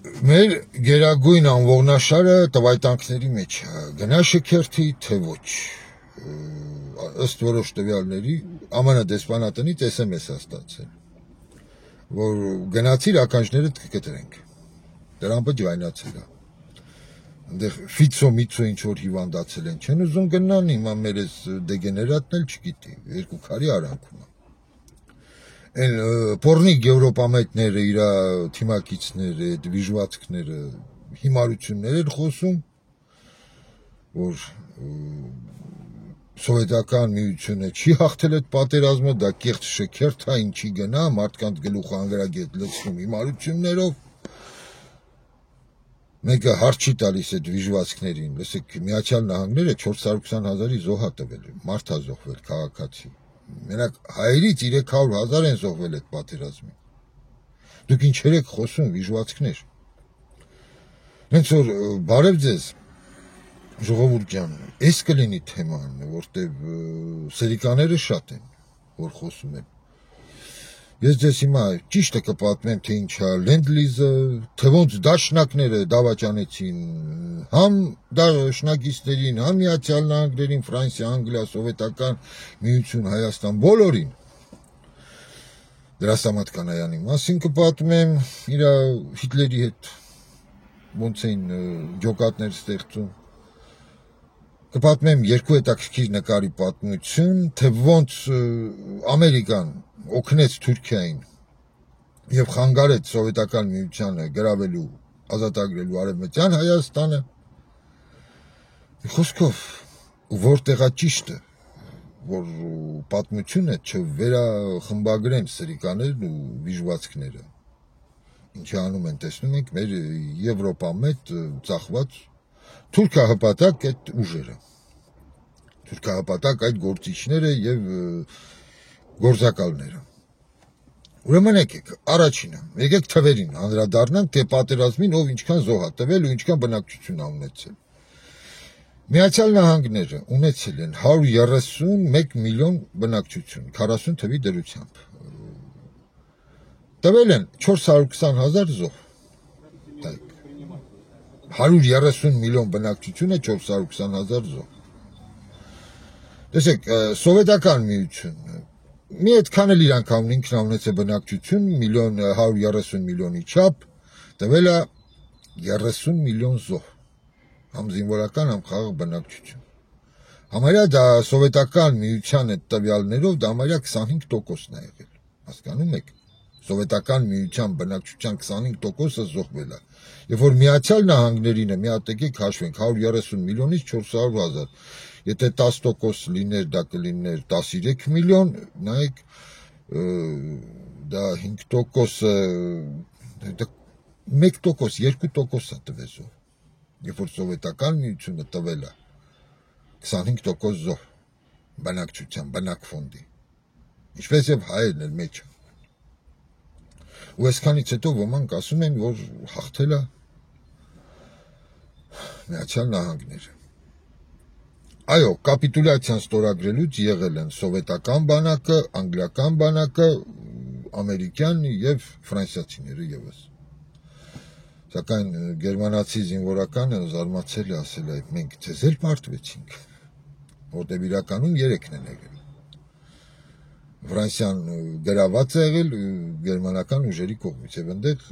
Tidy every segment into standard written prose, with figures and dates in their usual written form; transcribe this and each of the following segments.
Մեր գերագույն անողնաշարը տվայտանքների մեջ գնա շքերթի թե ոչ ըստ որոշ տվյալների ԱՄՆ դեսպանատնից SMS ստացել որ գնացիր ականջներդ կկտրենք Տրամպը ջվայնացել է այնտեղ Ֆիցո միցո ինչ որ հիվանդացել են չեն ուզում գնան հիմա մեր էս դեգեներատն էլ չգիտի երկու քարի արանքում Են պորնիկ եվրոպամետները իր թիմակիցները, դվիժվածքները, հիմարություններ են խոսում, որ սովետական միությունը չի հաղթել այդ պատերազմը, դա կեղծ շքերթ է, ինչի գնա, մարդկանց գլուխը անգրագետ լցնում հիմարություններով, մեկը հարց չի տալիս այդ դվիժվածքներին, լսեք, Միացյալ Նահանգները 420,000-ի զոհ է տվել, մարդ է զոհվել քաղաքացի Մենակ հայերից 300,000 են զոհվել այդ պատերազմին։ Դուք ինչեր եք խոսում, վիժվածքներ։ Հենց որ բարև ձեզ, ժողովուրդ ջան, էս կլինի թեման, որտեղ սերիկաները շատ են, որ խոսում են։ Ես ձեզ հիմա ճիշտը կպատմեմ, թե ինչ է լենդ-լիզը, թե ոնց դաշնակները դավաճանեցին, համ դաշնակիցներին, համ Միացյալ Նահանգներին, Ֆրանսիա, Անգլիա, Սովետական Միություն, Հայաստան, բոլորին։ Դրասամատ Կանայանի մասին կպատմեմ, իր Հիտլերի հետ ոնց էին ջոկատներ ստեղծում։ Կպատմեմ երկու հետաքրքիր նկարի պատմություն, թե ոնց Ամերիկան օգնեց Թուրքիային եւ խանգարեց Սովետական Միությանը գրավելու, ազատագրելու Արևմտյան Հայաստանը։ Խոսքով, որտեղա ճիշտը, որ պատմությունը չվերախմբագրեն սրիկաներն ու վիժվածքները։ Ինչի անում են, տեսնում ենք, մեր Եվրոպամետ ծախված թուրքահպատակ այդ ուժերը։ Թուրքահպատակ այդ գործիչները եւ գործակալները։ Ուրեմն եկեք, առաջինը, եկեք թվերին անդրադառնանք, թե պատերազմին ով ինչքան զոհ է տվել ու ինչքան բնակչություն է ունեցել։ Միացյալ Նահանգները ունեցել են 131 միլիոն բնակչություն, 40 թվի դրությամբ։ Տվել են 420,000 զոհ։ 130 միլիոն բնակչությունը 420,000 զոհ։ Տեսեք, Սովետական Միությունը մի այդքան էլ իրանք ինքն ունեցել բնակչություն 130 միլիոնի չափ, տվել է 30 միլիոն զոհ, համ զինվորական, համ խաղաղ բնակչություն։ Համարյա դա Սովետական Միության այդ տվյալներով դա համարյա 25%-ն է եղել, հասկանում եք։ Սովետական Միության բնակչության 25%-ը զոհվել է։ Երբ որ Միացյալ Նահանգներինը մի հատ եկեք հաշվենք 130 միլիոնից 400,000, եթե 10% լիներ, դա կլիներ 13 միլիոն, նայեք, դա 5%-ը, 1%, 2%-ը տվել զոհ։ Երբ որ Սովետական Միությունը տվել է 25% զոհ բնակչության, բնակֆոնդի, ինչպես եւ հայերն էլ մեջը։ Ու այսքանից հետո ոմանք ասում են, որ հաղթել է Միացյալ Նահանգները։ Այո, կապիտուլյացիան ստորագրելուց եղել են սովետական բանակը, անգլիական բանակը, ամերիկյան եւ ֆրանսիացիները եւս։ Սակայն գերմանացի զինվորականը զարմացել է, ասել է, մենք ձեզ էլ պարտվեցինք, որտեղ իրականում 3-ն են եղել։ Ֆրանսիան գրաված է եղել գերմանական ուժերի կողմից եւ այնտեղ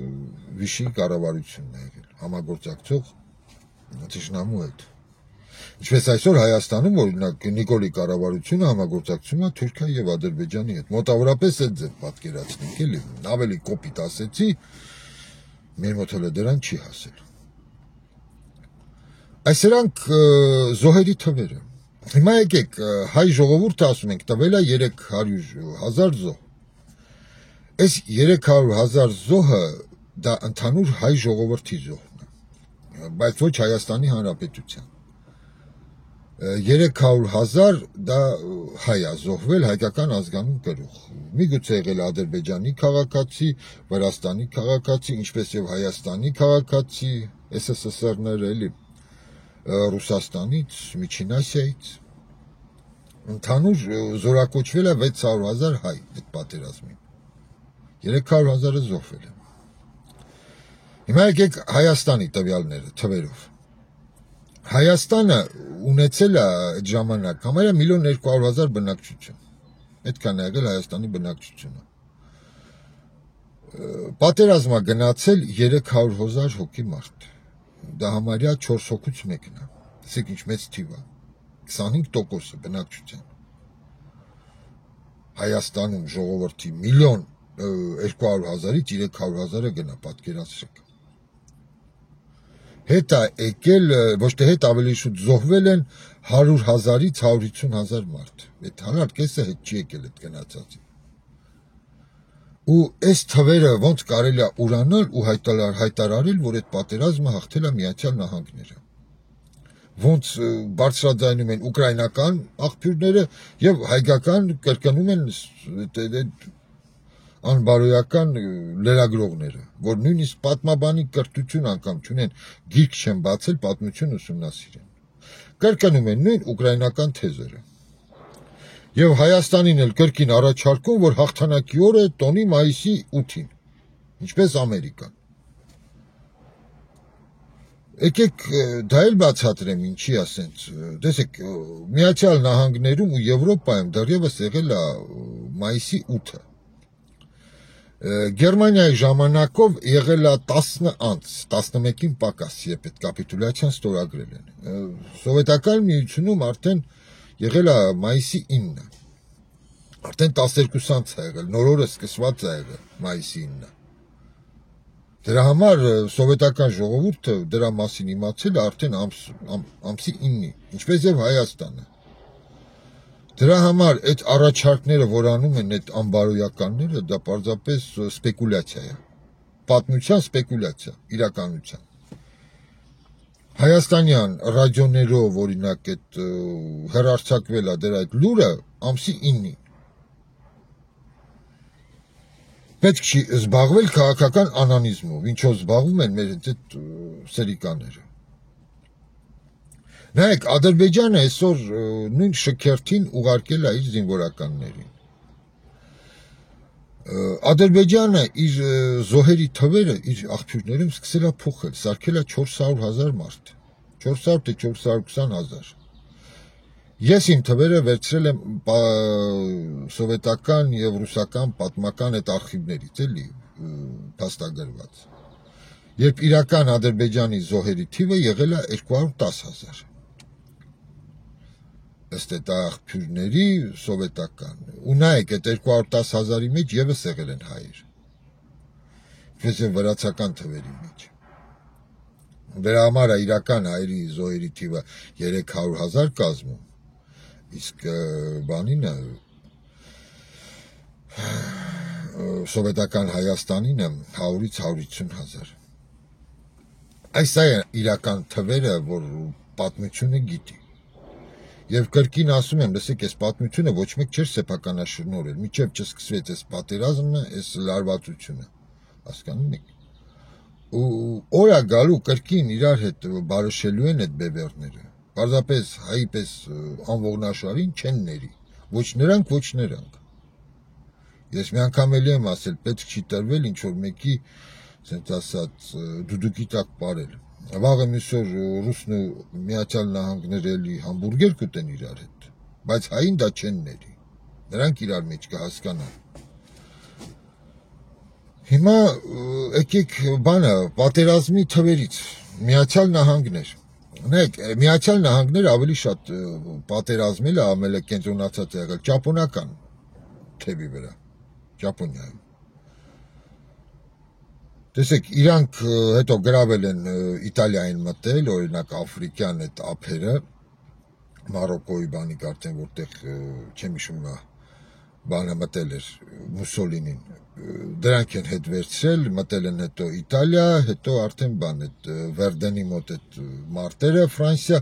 Վիշի կառավարությունն է եղել, համագործակցող թշնամու հետ։ Ինչպես այսօր Հայաստանում, օրինակ, Նիկոլի կառավարությունը համագործակցում է Թուրքիայի եւ Ադրբեջանի հետ։ Մոտավորապես այդ ձև պատկերացնենք, էլի, ավելի կոպիտ ասեցի, մեր մոտ հələ դրան չի հասել։ Այս սրանք զոհերի թվերը։ Հիմա եկեք, հայ ժողովուրդը ասում ենք, տվել է 300,000 զոհ։ Այս 300,000 զոհը դա ընդհանուր հայ ժողովրդի զոհն է, բայց ոչ Հայաստանի Հանրապետության։ 300,000 դա հայ է զոհվել հայկական ազգանուն կրող։ Միգուցե եղել Ադրբեջանի քաղաքացի, Վրաստանի քաղաքացի, ինչպես եւ Հայաստանի քաղաքացի, ՍՍՍՌ-ները էլի, Ռուսաստանից, Միջին Ասիայից։ Ընդհանուր զորակոչվել է 600,000 հայ այդ պատերազմին։ 300,000-ը զոհվել է։ Հիմա եկեք Հայաստանի տվյալները թվերով։ Հայաստանը ունեցել է այդ ժամանակ համարյա 1.200.000 բնակչություն։ Այդքան է եղել Հայաստանի բնակչությունը։ Պատերազմա գնացել 300.000 հոգի մարդ։ Դա համարյա 4 հոգուց մեկն է։ Տեսեք ինչ մեծ թիվ է։ 25% բնակչության։ Հայաստանում ժողովրդի 1.200.000-ից 300.000-ը գնա, պատկերացրեք։ Հետ է եկել, ոչ թե հետ ավելի շուտ զոհվել են 100.000-ից 150.000 մարդ։ Այդ հանրդ կեսը հետ չի եկել այդ գնացածի։ Ու այս թվերը ոնց կարելի է ուրանալ ու հայտարարել, որ այդ պատերազմը հաղթել է Միացյալ Նահանգները։ Ոնց բարձրաձայնում են ուկրաինական աղբյուրները եւ հայկական կրկնում են անբարոյական լրագրողները, որ նույնիսկ պատմաբանի կրթություն անգամ չունեն, գիրք չեն բացել, պատմություն ուսումնասիրեն։ Կրկնում են նույն ուկրաինական թեզերը։ Եվ Հայաստանին էլ կրկին առաջարկում, որ հաղթանակի օրը տոնի մայիսի 8-ին, ինչպես Ամերիկան։ Եկեք դա էլ բացատրեմ, ինչի ասենց, տեսեք, Միացյալ Նահանգներում ու Եվրոպայում դեռևս եղել է մայիսի 8-ը։ Գերմանիայի ժամանակով եղել է 10 անց, 11-ին պակաս, երբ այդ կապիտուլյացիան ստորագրել են։ Սովետական Միությունում արդեն եղել է մայիսի 9-ը։ Արդեն 12 անց է եղել, նոր օրը սկսված է եղել մայիսի 9-ը։ Դրա համար սովետական ժողովուրդը դրա մասին իմացել է արդեն ամսի 9-ի, ինչպես եւ Հայաստանը։ Դրա համար այդ առաջարկները, որ անում են այդ անբարոյականները, դա պարզապես սպեկուլյացիա է։ Պատմության սպեկուլյացիա, իրականության։ Հայաստանյան ռադիոներով, օրինակ, այդ հեռարձակվել է դրա այդ լուրը ամսի 9-ին։ Պետք չի զբաղվել քաղաքական անանիզմով, ինչով զբաղվում են մեր այդ սերիկաները։ Նայեք, Ադրբեջանը այսօր նույն շքերթին ուղարկել է իր զինվորականներին։ Ադրբեջանը իր զոհերի թվերը իր աղբյուրներում սկսել է փոխել, սարքել է 400.000 մարդ, 400 թե 420.000։ Ես իմ թվերը վերցրել եմ սովետական եւ ռուսական պատմական այդ արխիվներից, էլի, փաստագրված։ Երբ իրական Ադրբեջանի զոհերի թիվը եղել է 210.000։ Ըստ այդ աղբյուրների սովետական։ Ու նայեք, այդ 210.000-ի մեջ եւս եղել են հայեր։ Ինչպես եւ վրացական թվերի մեջ։ Դրա համար է իրական հայերի զոհերի թիվը 300.000 կազմում։ Իսկ բանին է սովետական Հայաստանին է 100-ից 150.000։ Այս է իրական թվերը, որ պատմությունը գիտի։ Եվ կրկին ասում եմ, լսեք, այս պատմությունը ոչ մեկ չէր սեփականաշնորհել, մինչև չսկսվեց այս պատերազմը, այս լարվածությունը։ Հասկանում եք։ Ու օրա գալու կրկին իրար հետ բարոշելու են այդ բևեռները։ Պարզապես հայի պես անողնաշարին չեն ների, ոչ նրանք, ոչ նրանք։ Ես մի անգամ էլի եմ ասել, պետք չի տրվել ինչ-որ մեկի, ասենց ասած, դուդուկի տակ պարել։ Վաղը մյուս օր ռուսն ու Միացյալ Նահանգները էլի համբուրգեր կուտեն իրար հետ, բայց հային դա չեն ների, նրանք իրար մեջ կհասկանան։ Հիմա եկեք բանը, պատերազմի թվերից, Միացյալ Նահանգներ։ Նայեք, Միացյալ Նահանգները ավելի շատ պատերազմել է, ամենակենտրոնացած է եղել ճապոնական թևի վրա, Ճապոնիայում։ Տեսեք, իրանք հետո գրավել են Իտալիային մտել, օրինակ աֆրիկյան այդ ափերը, Մարոկոյի բանի կարծեմ, որտեղ չեմ հիշում բանը մտել էր Մուսոլինին։ Դրանք են հետ վերցրել, մտել են հետո Իտալիա, հետո արդեն բան այդ Վերդենի մոտ այդ մարտերը Ֆրանսիա։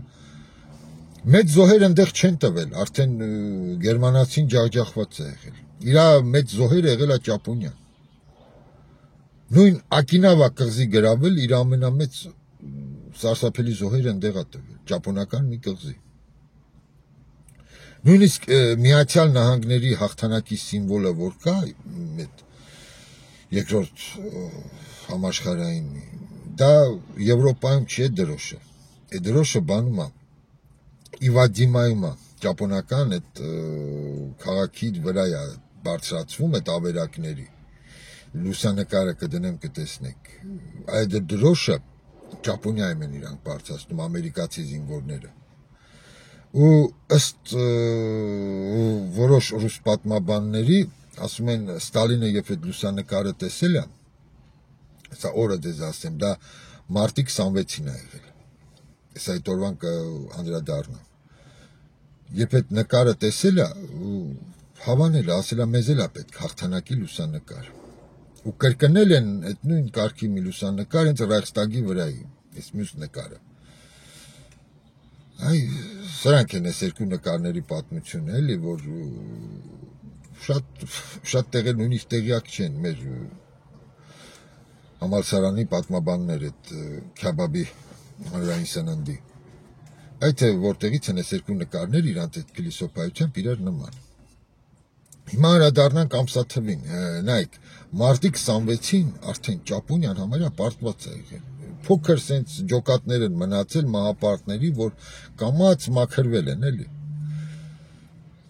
Մեծ զոհեր այնտեղ չեն տվել, արդեն գերմանացին ջախջախված է եղել։ Իրա մեծ զոհերը եղել է Ճապոնիան։ Նույն Ակինավա կղզի գրավել իր ամենամեծ սարսափելի զոհերը այնտեղ է տվել, ճապոնական մի կղզի։ Նույնիսկ Միացյալ Նահանգների հաղթանակի սիմվոլը որ կա, այդ երկրորդ համաշխարհային դա Եվրոպայում չի դրոշը։ Այդ դրոշը բանում է Իվադիմայում է ճապոնական այդ քաղաքի վրա է բարձրացվում այդ ավերակների լուսանկարը կդնեմ կտեսնեք այդ դրոշը Ճապոնիայում են իրանք բարձրացնում ամերիկացի զինվորները ու ըստ որոշ ռուս պատմաբանների ասում են Ստալինը երբ այդ լուսանկարը տեսել է սա օրը դեզ ասեմ դա մարտի 26-ին է եղել այս այդ օրվան կանդրադառնամ երբ այդ նկարը տեսել է հավանել է ասել է մեզ էլ է պետք հաղթանակի լուսանկար ու կրկնել են այդ նույն կարգի մի լուսանկար հենց Ռայխստագի վրայի այս մյուս նկարը այ սրանք են այս երկու նկարների պատմությունը էլի որ շատ տեղեր նույնիսկ տեղյակ չեն մեր համալսարանի պատմաբաններ այդ քյաբաբի հանրային սննդի այդ թե որտեղից են այս երկու նկարներ իրանց այդ փիլիսոփայությամբ իրար նման հիմա հրադառնանք ամսաթվին նայեք մարտի 26-ին արդեն Ճապոնիան համարյա պարտված է եղել փոքր sense ջոկատներ են մնացել մահապարտների որ կամած մաքրվել են էլի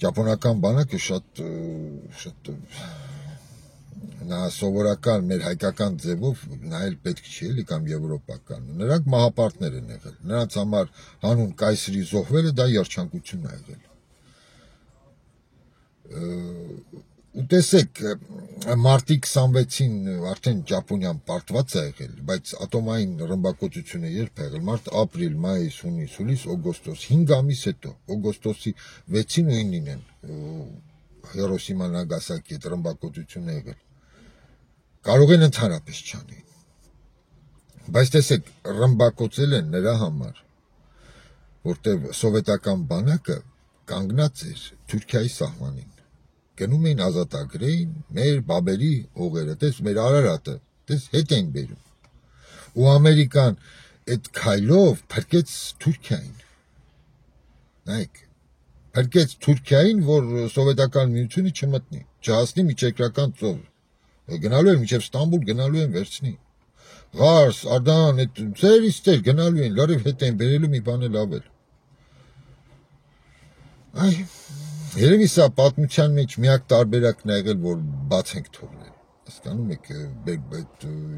ճապոնական բանակը շատ նա սովորական մեր հայկական ձևով նայել պետք չի էլի կամ եվրոպական նրանք մահապարտներ են եղել նրանց համար հանուն կայսրի զոհվելը դա երջանկություն է եղել ու տեսեք մարտի 26-ին արդեն Ճապոնիան պարտված է եղել բայց ատոմային ռմբակոծությունը երբ է եղել մարտ ապրիլ մայիս հունիս հուլիս օգոստոս 5 ամիս հետո օգոստոսի 6-ին ու 9-ին են Հիրոսիմա Նագասակի այդ ռմբակոծությունը եղել կարող են ընդհանրապես չանել բայց տեսեք ռմբակոծել են նրա համար որտեղ սովետական բանակը կանգնած էր Թուրքիայի սահմանին գնում էին ազատագրեին մեր բաբերի հողերը տես մեր Արարատը տես հետ էին բերում ու Ամերիկան այդ քայլով փրկեց Թուրքիային նայեք փրկեց Թուրքիային որ սովետական միությունը չմտնի չհասնի միջերկրական ծով գնալու են մինչև Ստամբուլ գնալու են վերցնի Ղարս Ադան այդ ծերիստեր գնալու են լարիվ հետ են բերելու մի բան էլ ավել այ Երևի սա պատմության մեջ միակ տարբերակն է եղել, որ բաց ենք թողնել, հասկանում եք,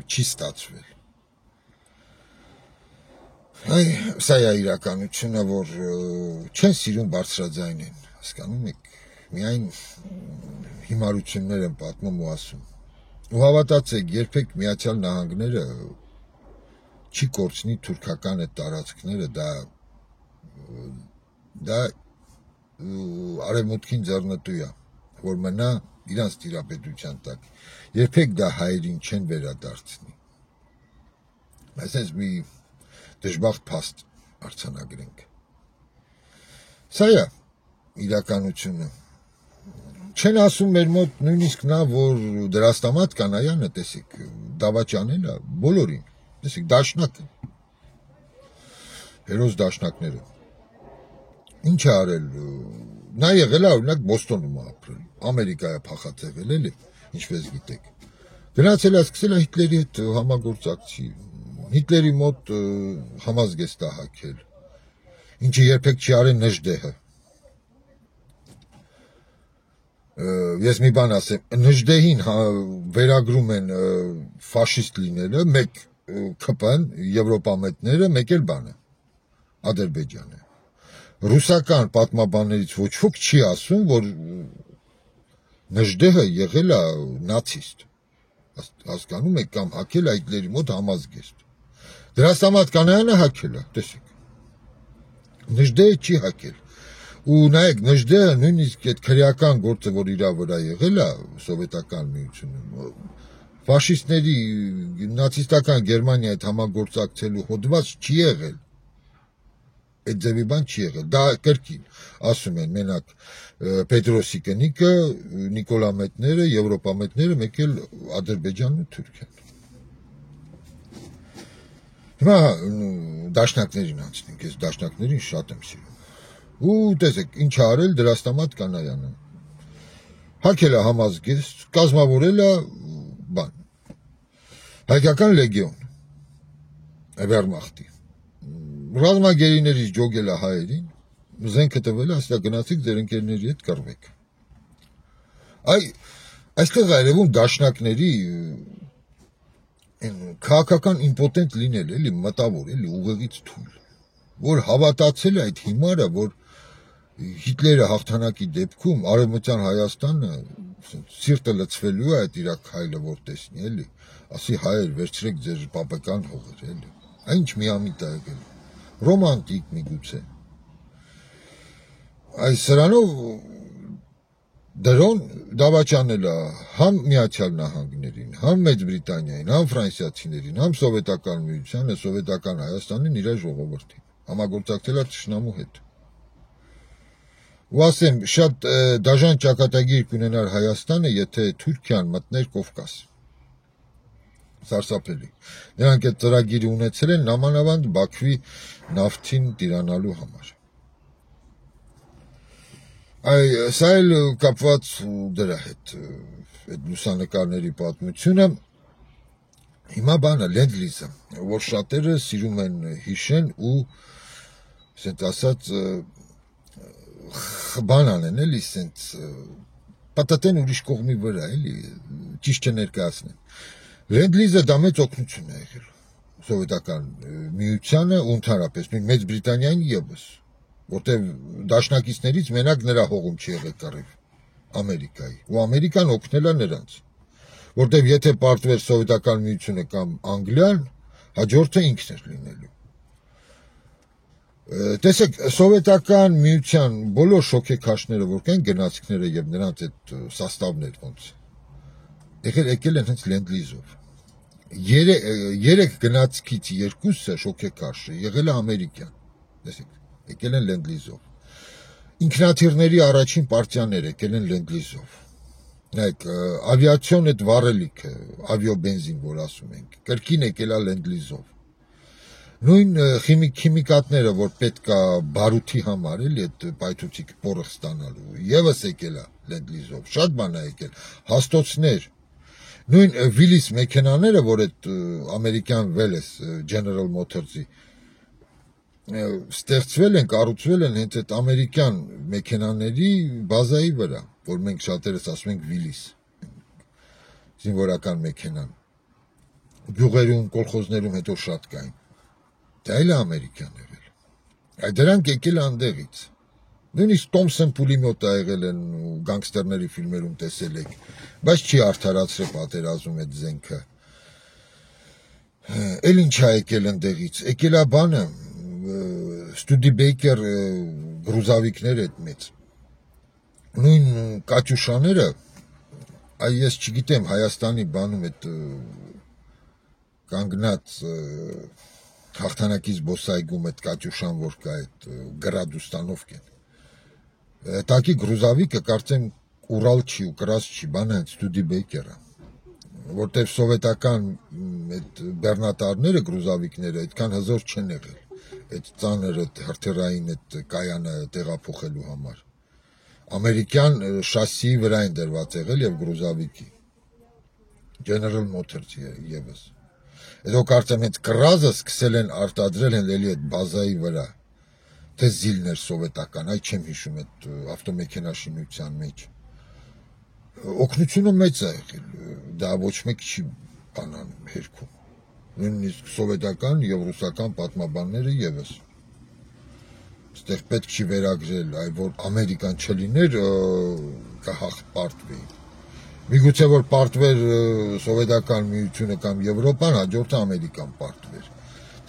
չի ստացվել։ Այ սա է իրականությունը, որ չեն սիրում բարձրաձայնեն, հասկանում եք, միայն հիմարություններ են պատմում ու ասում։ Ու հավատացեք, երբեք Միացյալ Նահանգները չի կորցնի թուրքական այդ տարածքները, դա արևմուտքին ձեռնտու է, որ մնա իրանց տիրապետության տակ, երբեք դա հայերին չեն վերադարձնի, այսպես մի դժբախտ փաստ արձանագրենք, սա է իրականությունը, չեն ասում մեր մոտ նույնիսկ նա, որ Դրաստամատ Կանայանը, տեսեք, դավաճանել է բոլորին, տեսեք, դաշնակը, հերոս դաշնակները, ինչ է արել, նա եղել է օրինակ Բոստոնում ապրել, Ամերիկայա փախած եղել էլի, ինչպես գիտեք, գնացել է սկսել է Հիտլերի հետ համագործակցի, Հիտլերի մոտ համազգեստ է հագել, ինչը երբեք չի արել Նժդեհը, ես մի բան ասեմ, Նժդեհին վերագրում են ֆաշիստ լինելը, մեկ ԿՊ-ն, եվրոպամետները, մեկ էլ բանը, Ադրբեջանը Ռուսական պատմաբաններից ոչ ոք չի ասում, որ Նժդեհը եղել է նացիստ, հասկանում եք կամ հագել է Հիտլերի մոտ համազգեստ, Դրաստամատ Կանայանը հագել է, տեսեք, Նժդեհը չի հագել, ու նայեք Նժդեհը նույնիսկ այդ քրեական գործը, որ իրա վրա եղել է սովետական միությունում, ֆաշիստների նացիստական Գերմանիայի հետ համագործակցելու հոդված չի եղել, այդ ձևի բան չի եղել, դա կրկին, ասում են մենակ Պետրոսի կնիկը, Նիկոլամետները, Եվրոպամետները, մեկ էլ Ադրբեջանն ու Թուրքիան։ Հիմա դաշնակներին անցնենք, ես դաշնակներին շատ եմ սիրում։ Ու տեսեք, ինչ արել Դրաստամատ Կանայանը։ Հագել է համազգեստ, կազմավորել է բան։ Հայկական լեգիոն։ Վերմախտի։ Ռազմագերիներից ջոգել է հայերին, զենքը տվել է, ասա գնացիք ձեր ընկերների հետ կռվեք։ Այստեղ այրևում դաշնակների քաղաքական իմպոտենտ լինել, էլի մտավոր, էլի ուղեղից թույլ, որ հավատացել է այդ հիմարը, որ Հիտլերը հաղթանակի դեպքում Արևմտյան Հայաստանը սիրտը լցվելու է այդ իր քայլը որ տեսնի, էլի, ասի հայեր վերցրեք ձեր պապական հողեր, էլի։ Ինչ միամիտ է եկել։ Ռոմանտիկ միգուցե։ Այս սրանով դրոն դավաճանել է համ Միացյալ Նահանգներին, համ Մեծ Բրիտանիային, համ ֆրանսիացիներին, համ սովետական միությանը, սովետական Հայաստանին իր ժողովրդին։ Համագործակցել է թշնամու հետ։ Ու ասեմ, շատ դաժան ճակատագիր կունենար Հայաստանը, եթե Թուրքիան մտներ Կովկաս։ Սարսափելի։ Նրանք այդ ծրագիրը ունեցել են նամանավանդ Բաքվի նավթին տիրանալու համար։ Սա էլ կապված դրա հետ, այդ լուսանկարների պատմությունը, հիմա բանը, լենդ-լիզը, որ շատերը սիրում են հիշեն ու, ասենց ասած, բան անեն, էլի, ասենց, պատատեն ուրիշ կողմի վրա, էլի, ճիշտ չներկայացնեն։ Լենդ-լիզը դա մեծ օգնություն է եղել սովետական միությանը ու ընդհանրապես նույն Մեծ Բրիտանիային ևս, որտեղ դաշնակիցներից մենակ նրա հողում չի եղել կռիվ Ամերիկայի, ու Ամերիկան օգնել է նրանց, որտեղ եթե պարտվեր սովետական միությունը կամ Անգլիան, հաջորդը ինքն էր լինելու։ Տեսեք, սովետական միության բոլոր շոկեքաշները, որ կան գնացքները եւ նրանց այդ սաստավներ ոնց եկել են հենց լենդ-լիզով։ Երեք գնացքից երկուսը շոկեքաշը եղել է ամերիկյան։ Տեսեք, եկել են լենդ-լիզով։ Ինքնաթիռների առաջին պարտիաները եկել են լենդ-լիզով։ Նայեք, ավիացիոն այդ վառելիքը, ավիոբենզին, որ ասում ենք, կրկին եկել է լենդ-լիզով։ Նույն քիմիկատները, որ պետք է բարութի համար, էլի այդ պայթուցիկ փորը ստանալու, եւս եկել է լենդ-լիզով։ Շատ բան է եկել, հաստոցներ։ Նույն Վիլիս մեքենաները, որ այդ ամերիկյան Veles General Motors-ի ստեղծվել են, կառուցվել են հենց այդ ամերիկյան մեքենաների բազայի վրա, որ մենք շատերս ասում ենք Վիլիս, զինվորական մեքենան։ Գյուղերում, կոլխոզներում հետո շատ կային։ Դա էլ է ամերիկյան եղել։ Այդ դրանք եկել անդեղից։ Նույնիսկ Թոմսոն պուլեմյոտ ա եղել են գանգստերների ֆիլմերում տեսել եք, բայց չի արդարացրել պատերազմում այդ զենքը։ Էլ ինչ ա եկել անդեղից։ Եկել է բանը Ստուդիբեյկեր գրուզավիկներ այդ մեծ։ Նույն կատյուշաները, ես չգիտեմ Հայաստանի բանում այդ կանգնած հաղթանակի զբոսայգում այդ կատյուշան որ կա այդ գրադուստանովկեն։ Տակի գրուզավիկը կարծեմ Ուրալ չի ու կրած չի, բանը Ստուդիբեյկերը, որտեղ սովետական այդ բեռնատարները գրուզավիկները այդքան հզոր չեն եղել։ Այդ ծանր հրթիռային այդ կայանը տեղափոխելու համար։ Ամերիկյան շասիի վրա են դրված եղել եւ գրուզավիկի։ General Motors եւս։ Հետո կարծեմ այդ կռազը սկսել են արտադրել են էլի այդ բազայի վրա։ Թե զիլներ սովետական, այ չեմ հիշում այդ ավտոմեքենաշինության մեջ։ Օգնությունը մեծ է եղել, դա ոչ մեկ չի բանանում հերքում։ Նույնիսկ սովետական եւ ռուսական պատմաբանները եւս։ Այստեղ պետք չի վերագրել, այ որ Ամերիկան չլիներ, կհաղթպարտվի։ Միգուցե որ պարտվեր սովետական միությունը կամ Եվրոպան, հաջորդը Ամերիկան պարտվեր։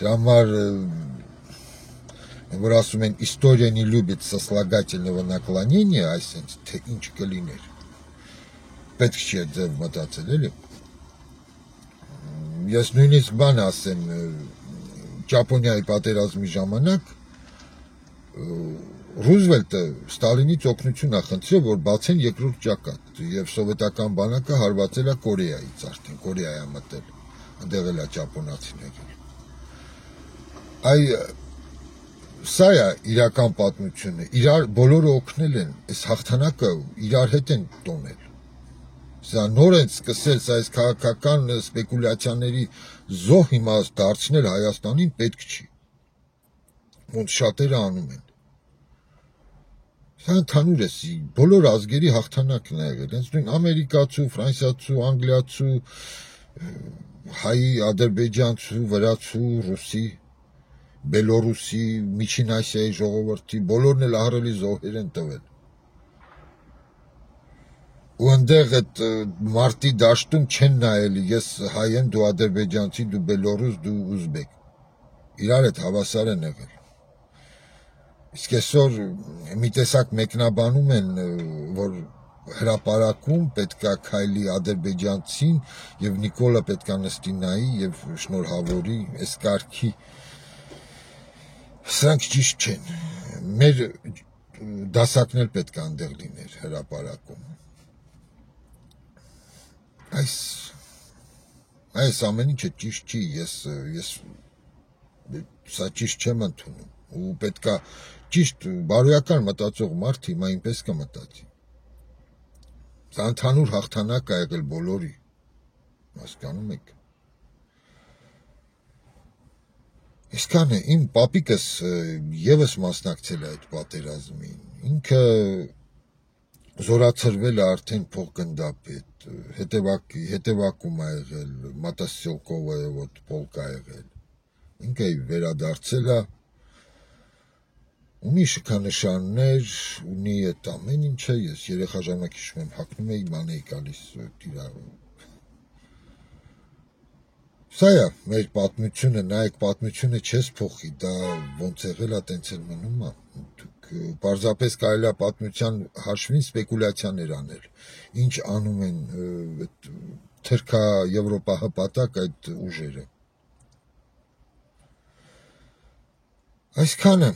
Դրա համար որ ասում են история не любит сослагательного наклонения, այսինքն թե ինչ կլիներ։ Պետք չի այդ ձև մտածել, էլի։ Ես նույնիսկ բան ասեմ, Ճապոնիայի պատերազմի ժամանակ Ռուզվելտը Ստալինից օգնություն է խնդրել, որ բացեն երկրորդ ճակատ, եւ սովետական բանակը հարվածել է Կորեայից արդեն, Կորեայ է մտել, այնտեղ էլ է ճապոնացին եկել։ Այ սա է իրական պատմությունը, իրար բոլորը օգնել են, այս հաղթանակը իրար հետ են տոնել։ Սա նոր են սկսել սա այս քաղաքական սպեկուլյացիաների զոհ հիմա դարձնել Հայաստանին պետք չի։ Ոնց շատերը անում են։ Սա ընդհանուր է, բոլոր ազգերի հաղթանակն է եղել, հենց նույն ամերիկացու, ֆրանսիացու, անգլիացու, հայ, ադրբեջանցու, վրացու, ռուսի, բելորուսի, Միջին Ասիայի ժողովրդի, բոլորն էլ ահռելի զոհեր են տվել։ Ու այնտեղ այդ մարտի դաշտում չեն նայելի, ես հայ եմ, դու ադրբեջանցի, դու բելորուս, դու ուզբեկ։ Իրար հետ հավասար են եղել։ Իսկ այսօր մի տեսակ մեկնաբանում են, որ հրապարակում պետքա քայլի ադրբեջանցին եւ Նիկոլը պետքա նստի նայի եւ շնորհավորի այս կարգի։ Սրանք ճիշտ չեն։ Մեր դասակն էլ պետք է այնտեղ լիներ հրապարակում։ Այս ամեն ինչը ճիշտ չի, ես սա ճիշտ չեմ ընդունում։ Ու պետքա ճիշտ բարոյական մտածող մարդ հիմա այնպես կմտածի։ Սա ընդհանուր հաղթանակ է եղել բոլորի։ Հասկանում եք։ Այսքան է, իմ պապիկս եւս մասնակցել է այդ պատերազմին։ Ինքը զորացրվել է արդեն փոխգնդապետ, հետևակում է եղել, Մատասյոկովը ոտ պոլկ է եղել։ Ինքը վերադարձել է, ունի շքանշաններ, ունի այդ ամեն ինչը, ես երեխա ժամանակ հիշում եմ, հագնում էի, ման էի գալիս տիրավ։ Սա է մեր պատմությունը, նայեք պատմությունը չես փոխի, դա ոնց եղել է, տենց էլ մնում է։ Դուք պարզապես կարելի է պատմության հաշվին սպեկուլյացիաներ անել, ինչ անում են թրքա եվրոպահպատակ այդ ուժերը։ Այսքանը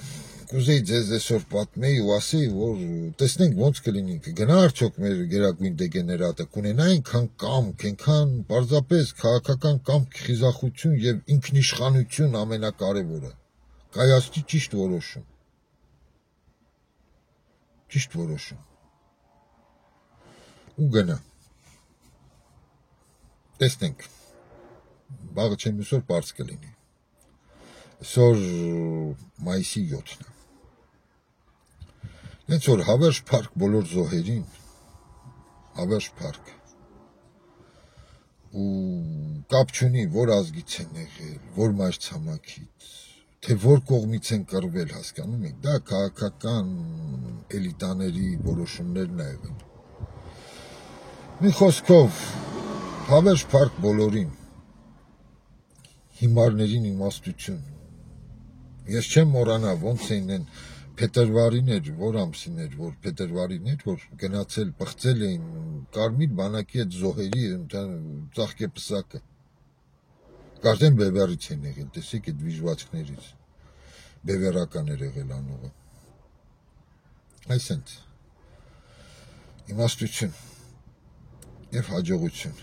կուզեի ձեզ այսօր պատմեի ու ասեի, որ տեսնենք ոնց կլինի, կգնա արդյոք մեր գերագույն դեգեներատը, կունենա այնքան կամք, այնքան պարզապես քաղաքական կամք, խիզախություն եւ ինքնիշխանություն ամենակարևորը, կայացնի ճիշտ որոշում։ Ճիշտ որոշում։ Ու գնա։ Տեսնենք։ Վաղը չեմ այսօր բարձ կլինի։ Այսօր մայիսի 7-ն է։ Հենց որ հավերժ փառք բոլոր զոհերին, հավերժ փառք։ Ու կապ չունի, որ ազգից են եղել, որ մայրցամաքից, թե որ կողմից են կռվել, հասկանում եք, դա քաղաքական էլիտաների որոշումներն է եղել։ Մի խոսքով, հավերժ փառք բոլորին, հիմարներին իմաստություն։ Ես չեմ մոռանա, ոնց էին փետրվարին էր, որ ամսին էր, որ փետրվարին էր, որ գնացել, պղծել էին կարմիր բանակի այդ զոհերի ծաղկեպսակը։ Կարծեմ բևեռից են եղել, տեսեք այդ վիժվածքներից։ Բևեռական էր եղել անողը։ Այսինքն իմաստություն եւ հաջողություն։